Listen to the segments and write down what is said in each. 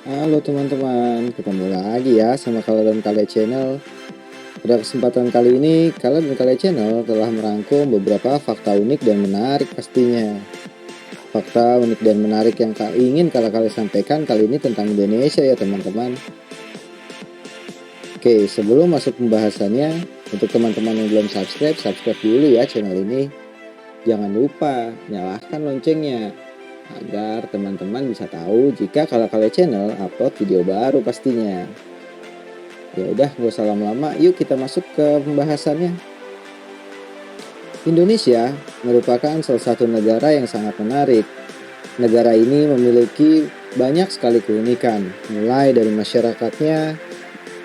Halo teman-teman, ketemu lagi ya sama Kala dan Kale Channel. Pada kesempatan kali ini, Kala dan Kale Channel telah merangkum beberapa fakta unik dan menarik pastinya. Fakta unik dan menarik yang ingin Kala sampaikan kali ini tentang Indonesia ya teman-teman. Oke, sebelum masuk pembahasannya, untuk teman-teman yang belum subscribe dulu ya channel ini. Jangan lupa nyalakan loncengnya agar teman-teman bisa tahu jika Kala Channel upload video baru pastinya. Ya udah, gak usah lama-lama, yuk kita masuk ke pembahasannya. Indonesia merupakan salah satu negara yang sangat menarik. Negara ini memiliki banyak sekali keunikan, mulai dari masyarakatnya,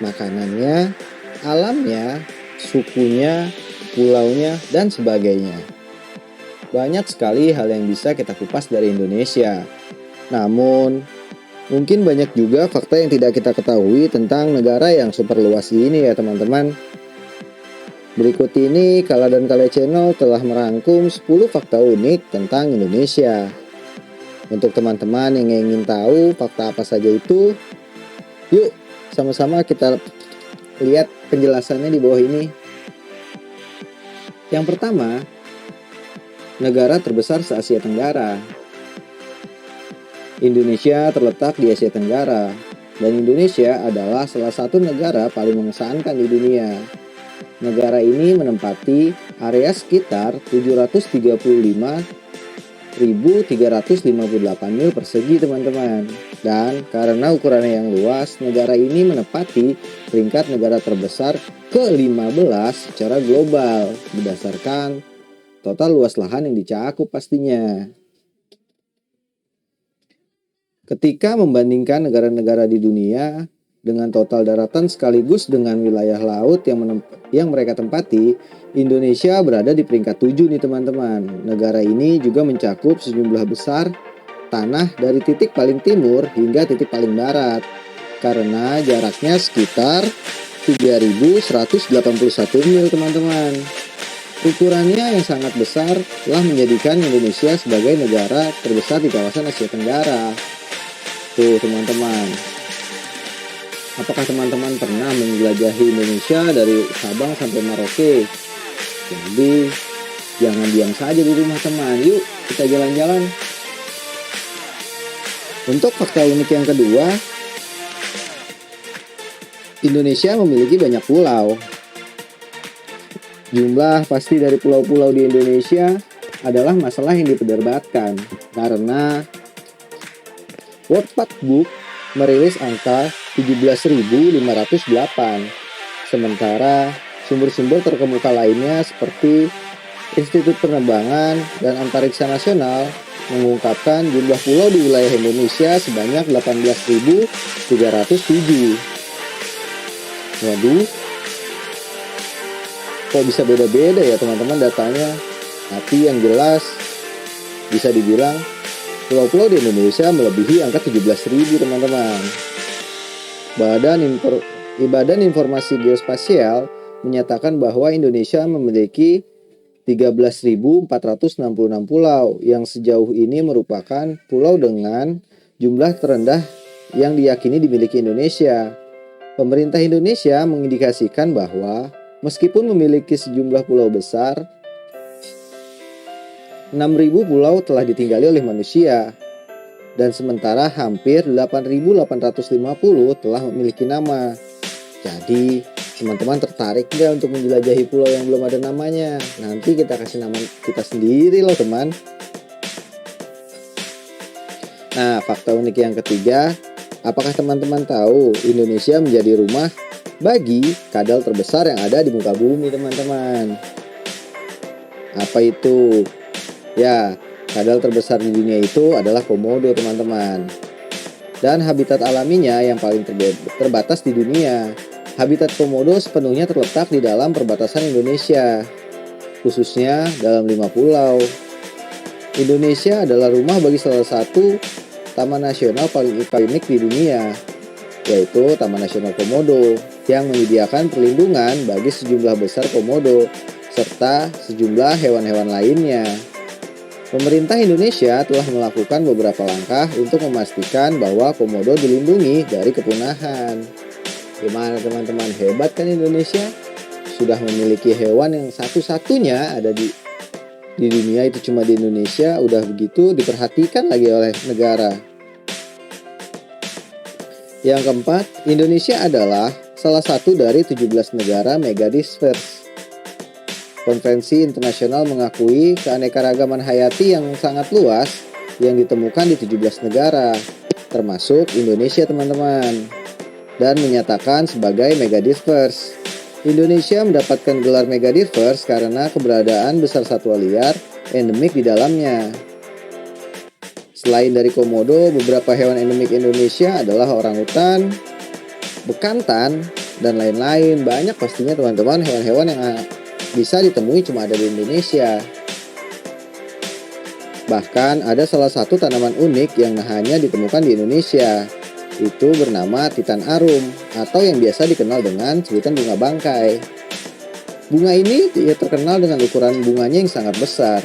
makanannya, alamnya, sukunya, pulaunya, dan sebagainya. Banyak sekali hal yang bisa kita kupas dari Indonesia. Namun, mungkin banyak juga fakta yang tidak kita ketahui tentang negara yang super luas ini ya teman-teman. Berikut ini Kala dan Kale Channel telah merangkum 10 fakta unik tentang Indonesia. Untuk teman-teman yang ingin tahu fakta apa saja itu, yuk sama-sama kita lihat penjelasannya di bawah ini. Yang pertama, negara terbesar se-Asia Tenggara. Indonesia terletak di Asia Tenggara, dan Indonesia adalah salah satu negara paling mengesankan di dunia. Negara ini menempati area sekitar 735.358 mil persegi teman-teman. Dan karena ukurannya yang luas, negara ini menempati peringkat negara terbesar ke-15 secara global berdasarkan total luas lahan yang dicakup pastinya. Ketika membandingkan negara-negara di dunia dengan total daratan sekaligus dengan wilayah laut yang mereka tempati, Indonesia berada di peringkat 7 nih teman-teman. Negara ini juga mencakup sejumlah besar tanah dari titik paling timur hingga titik paling barat, karena jaraknya sekitar 3.181 mil teman-teman. Ukurannya yang sangat besar telah menjadikan Indonesia sebagai negara terbesar di kawasan Asia Tenggara. Tuh teman-teman, apakah teman-teman pernah menjelajahi Indonesia dari Sabang sampai Merauke? Jadi jangan diam saja di rumah teman, yuk kita jalan-jalan. Untuk fakta unik yang kedua, Indonesia memiliki banyak pulau. Jumlah pasti dari pulau-pulau di Indonesia adalah masalah yang diperdebatkan, karena World Factbook merilis angka 17.508. Sementara sumber-sumber terkemuka lainnya seperti Institut Penerbangan dan Antariksa Nasional mengungkapkan jumlah pulau di wilayah Indonesia sebanyak 18.307. Waduh, kok bisa beda-beda ya teman-teman datanya? Tapi yang jelas bisa dibilang pulau-pulau di Indonesia melebihi angka 17.000 teman-teman. Badan Informasi Geospasial menyatakan bahwa Indonesia memiliki 13.466 pulau yang sejauh ini merupakan pulau dengan jumlah terendah yang diyakini dimiliki Indonesia. Pemerintah Indonesia mengindikasikan bahwa meskipun memiliki sejumlah pulau besar, 6.000 pulau telah ditinggali oleh manusia, dan sementara hampir 8.850 telah memiliki nama. Jadi teman-teman tertarik nggak untuk menjelajahi pulau yang belum ada namanya? Nanti kita kasih nama kita sendiri loh teman. Nah, fakta unik yang ketiga, apakah teman-teman tahu Indonesia menjadi rumah bagi kadal terbesar yang ada di muka bumi teman-teman? Apa itu? Ya, kadal terbesar di dunia itu adalah Komodo teman-teman. Dan habitat alaminya yang paling terbatas di dunia. Habitat Komodo sepenuhnya terletak di dalam perbatasan Indonesia, khususnya dalam 5 pulau. Indonesia adalah rumah bagi salah satu taman nasional paling unik di dunia, yaitu Taman Nasional Komodo, yang menyediakan perlindungan bagi sejumlah besar komodo serta sejumlah hewan-hewan lainnya. Pemerintah Indonesia telah melakukan beberapa langkah untuk memastikan bahwa komodo dilindungi dari kepunahan. Gimana teman-teman, hebat kan Indonesia? Sudah memiliki hewan yang satu-satunya ada di dunia, itu cuma di Indonesia, udah begitu diperhatikan lagi oleh negara. Yang keempat, Indonesia adalah salah satu dari 17 negara megadiverse. Konvensi internasional mengakui keanekaragaman hayati yang sangat luas yang ditemukan di 17 negara, termasuk Indonesia teman-teman, dan menyatakan sebagai megadiverse. Indonesia mendapatkan gelar megadiverse karena keberadaan besar satwa liar endemik di dalamnya. Selain dari komodo, beberapa hewan endemik Indonesia adalah orangutan, bekantan, dan lain-lain. Banyak pastinya teman-teman hewan-hewan yang bisa ditemui cuma ada di Indonesia. Bahkan ada salah satu tanaman unik yang hanya ditemukan di Indonesia. Itu bernama Titan arum atau yang biasa dikenal dengan sebutan bunga bangkai. Bunga ini terkenal dengan ukuran bunganya yang sangat besar.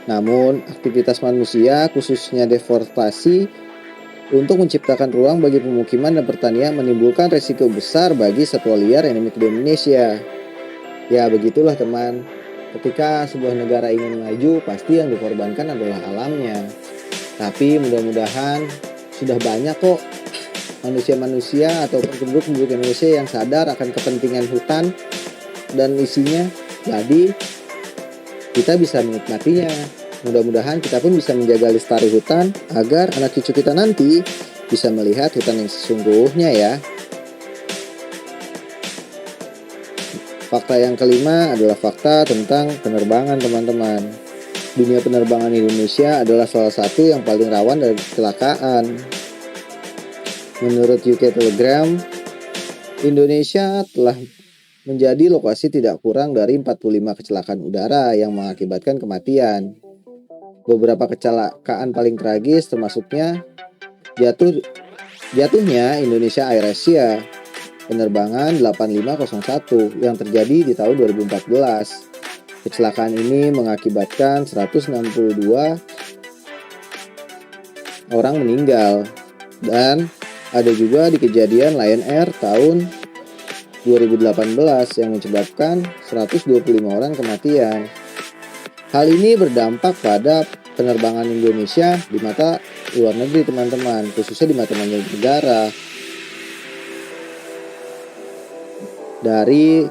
Namun, aktivitas manusia khususnya deforestasi untuk menciptakan ruang bagi pemukiman dan pertanian menimbulkan resiko besar bagi satwa liar endemik di Indonesia. Ya begitulah teman, ketika sebuah negara ingin maju, pasti yang dikorbankan adalah alamnya. Tapi mudah-mudahan sudah banyak kok manusia-manusia atau penduduk Indonesia yang sadar akan kepentingan hutan dan isinya. Jadi kita bisa menikmatinya. Mudah-mudahan kita pun bisa menjaga lestari hutan agar anak cucu kita nanti bisa melihat hutan yang sesungguhnya ya. Fakta yang kelima adalah fakta tentang penerbangan teman-teman. Dunia penerbangan Indonesia adalah salah satu yang paling rawan dari kecelakaan. Menurut UK Telegram, Indonesia telah menjadi lokasi tidak kurang dari 45 kecelakaan udara yang mengakibatkan kematian. Beberapa kecelakaan paling tragis termasuknya jatuhnya Indonesia Air Asia penerbangan 8501 yang terjadi di tahun 2014. Kecelakaan ini mengakibatkan 162 orang meninggal, dan ada juga di kejadian Lion Air tahun 2018 yang menyebabkan 125 orang kematian. Hal ini berdampak pada penerbangan Indonesia di mata luar negeri teman-teman, khususnya di mata negara. Dari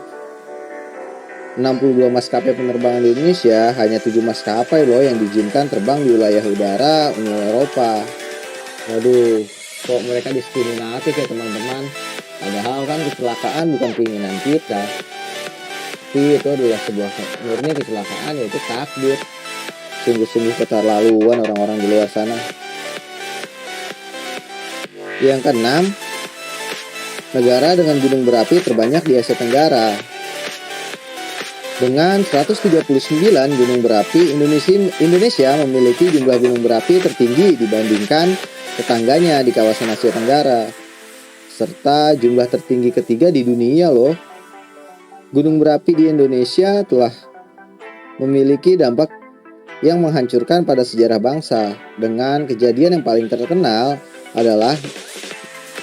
62 maskapai penerbangan di Indonesia, hanya 7 maskapai loh yang diizinkan terbang di wilayah udara Uni Eropa. Waduh, kok mereka diskriminatif ya teman-teman. Padahal kan kecelakaan bukan keinginan kita, tapi itu adalah sebuah murni kecelakaan, yaitu takdir. Sungguh-sungguh keterlaluan orang-orang di luar sana. Yang keenam, negara dengan gunung berapi terbanyak di Asia Tenggara. Dengan 139 gunung berapi, Indonesia memiliki jumlah gunung berapi tertinggi dibandingkan tetangganya di kawasan Asia Tenggara, serta jumlah tertinggi ketiga di dunia loh. Gunung berapi di Indonesia telah memiliki dampak yang menghancurkan pada sejarah bangsa. Dengan kejadian yang paling terkenal adalah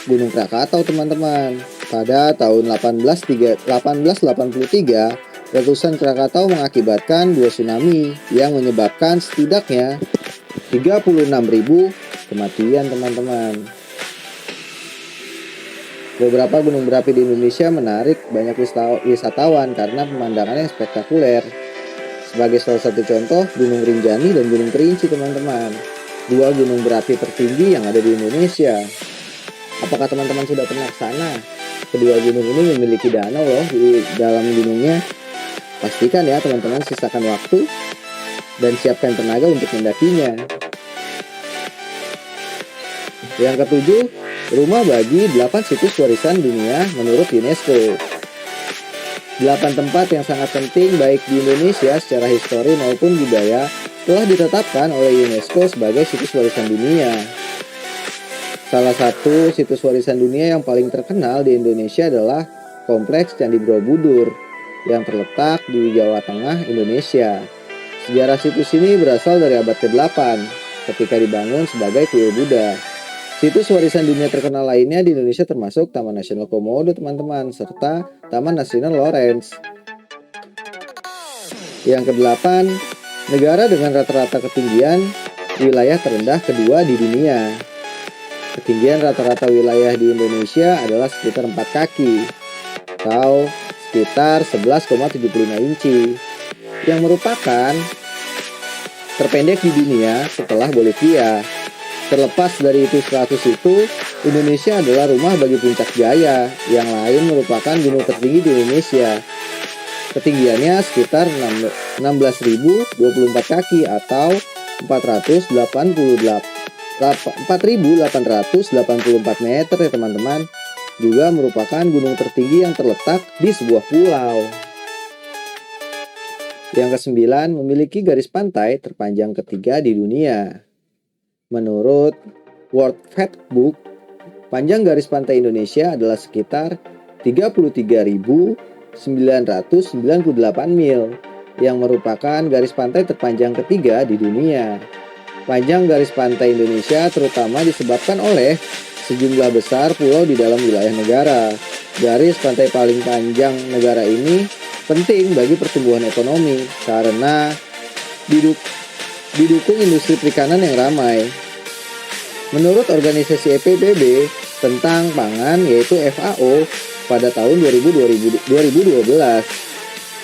Gunung Krakatau teman-teman. Pada tahun 1883, letusan Krakatau mengakibatkan 2 tsunami yang menyebabkan setidaknya 36.000 kematian teman-teman. Beberapa gunung berapi di Indonesia menarik banyak wisatawan karena pemandangannya yang spektakuler. Sebagai salah satu contoh, Gunung Rinjani dan Gunung Kerinci teman-teman, 2 gunung berapi tertinggi yang ada di Indonesia. Apakah teman-teman sudah pernah ke sana? Kedua gunung ini memiliki danau loh di dalam gunungnya. Pastikan ya teman-teman sisakan waktu dan siapkan tenaga untuk mendakinya. Yang ketujuh, rumah bagi 8 situs warisan dunia menurut UNESCO. 8 tempat yang sangat penting baik di Indonesia secara histori maupun budaya telah ditetapkan oleh UNESCO sebagai situs warisan dunia. Salah satu situs warisan dunia yang paling terkenal di Indonesia adalah Kompleks Candi Borobudur. yang terletak di Jawa Tengah, Indonesia. Sejarah situs ini berasal dari abad ke-8 ketika dibangun sebagai kuil Buddha. Situs warisan dunia terkenal lainnya di Indonesia termasuk Taman Nasional Komodo, teman-teman, serta Taman Nasional Lawrence. Yang ke-8, negara dengan rata-rata ketinggian wilayah terendah kedua di dunia. Ketinggian rata-rata wilayah di Indonesia adalah sekitar 4 kaki atau sekitar 11,75 inci, yang merupakan terpendek di dunia setelah Bolivia. Terlepas dari itu 100 itu, Indonesia adalah rumah bagi Puncak Jaya, yang lain merupakan gunung tertinggi di Indonesia. Ketinggiannya sekitar 16.024 kaki atau 4.884 meter ya teman-teman. Juga merupakan gunung tertinggi yang terletak di sebuah pulau. Yang ke-9, memiliki garis pantai terpanjang ketiga di dunia. Menurut World Factbook, panjang garis pantai Indonesia adalah sekitar 33.998 mil, yang merupakan garis pantai terpanjang ketiga di dunia. Panjang garis pantai Indonesia terutama disebabkan oleh sejumlah besar pulau di dalam wilayah negara. Garis pantai paling panjang negara ini penting bagi pertumbuhan ekonomi karena didukung industri perikanan yang ramai. Menurut organisasi PBB tentang pangan yaitu FAO pada tahun 2012,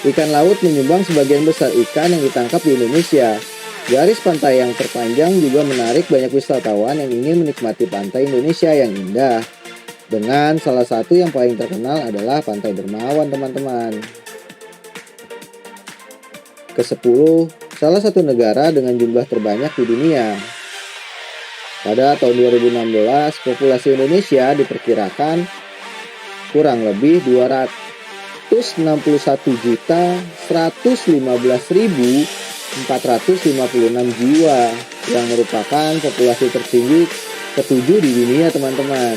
ikan laut menyumbang sebagian besar ikan yang ditangkap di Indonesia. Garis pantai yang terpanjang juga menarik banyak wisatawan yang ingin menikmati pantai Indonesia yang indah. Dengan salah satu yang paling terkenal adalah Pantai Dermawan, teman-teman. Ke-10, salah satu negara dengan jumlah terbanyak di dunia. Pada tahun 2016, populasi Indonesia diperkirakan kurang lebih 261.115.456 jiwa, yang merupakan populasi tertinggi ke-7 di dunia, teman-teman.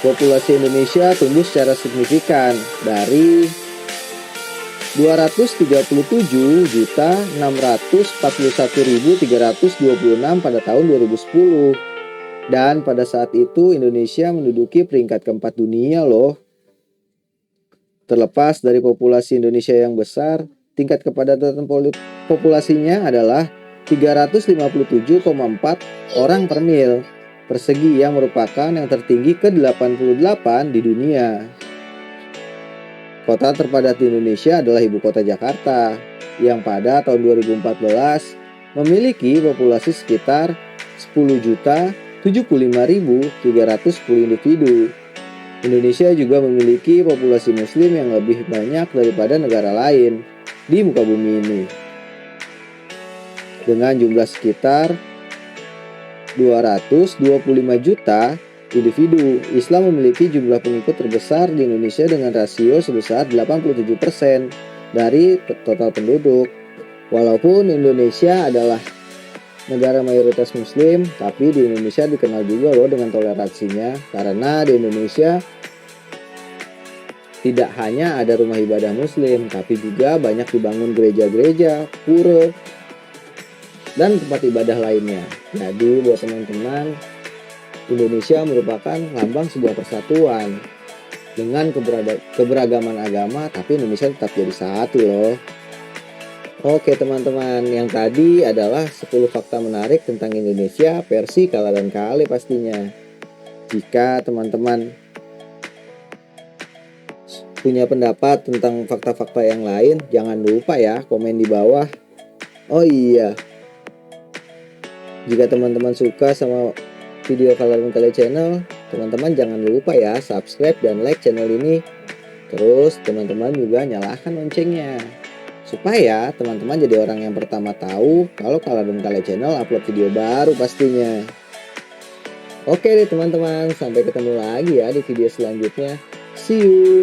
Populasi Indonesia tumbuh secara signifikan dari 237.641.326 pada tahun 2010. Dan pada saat itu Indonesia menduduki peringkat keempat dunia loh. Terlepas dari populasi Indonesia yang besar, tingkat kepadatan populasinya adalah 357,4 orang per mil persegi, yang merupakan yang tertinggi ke-88 di dunia. Kota terpadat di Indonesia adalah ibu kota Jakarta, yang pada tahun 2014 memiliki populasi sekitar 10.075.310 individu. Indonesia juga memiliki populasi muslim yang lebih banyak daripada negara lain di muka bumi ini. Dengan jumlah sekitar 225 juta individu, Islam memiliki jumlah pengikut terbesar di Indonesia dengan rasio sebesar 87% dari total penduduk. Walaupun Indonesia adalah negara mayoritas muslim, tapi di Indonesia dikenal juga loh dengan toleransinya, karena di Indonesia tidak hanya ada rumah ibadah muslim, tapi juga banyak dibangun gereja-gereja, pura, dan tempat ibadah lainnya. Jadi buat teman-teman, Indonesia merupakan lambang sebuah persatuan dengan keberagaman agama, tapi Indonesia tetap jadi satu loh. Oke teman-teman, yang tadi adalah 10 fakta menarik tentang Indonesia versi Kala dan Kale pastinya. Jika teman-teman punya pendapat tentang fakta-fakta yang lain, jangan lupa ya komen di bawah. Oh iya, jika teman-teman suka sama video Kala dan Kale channel, teman-teman jangan lupa ya subscribe dan like channel ini. Terus teman-teman juga nyalakan loncengnya, supaya teman-teman jadi orang yang pertama tahu kalau Kala dan Kale channel upload video baru pastinya. Oke deh teman-teman, sampai ketemu lagi ya di video selanjutnya. See you.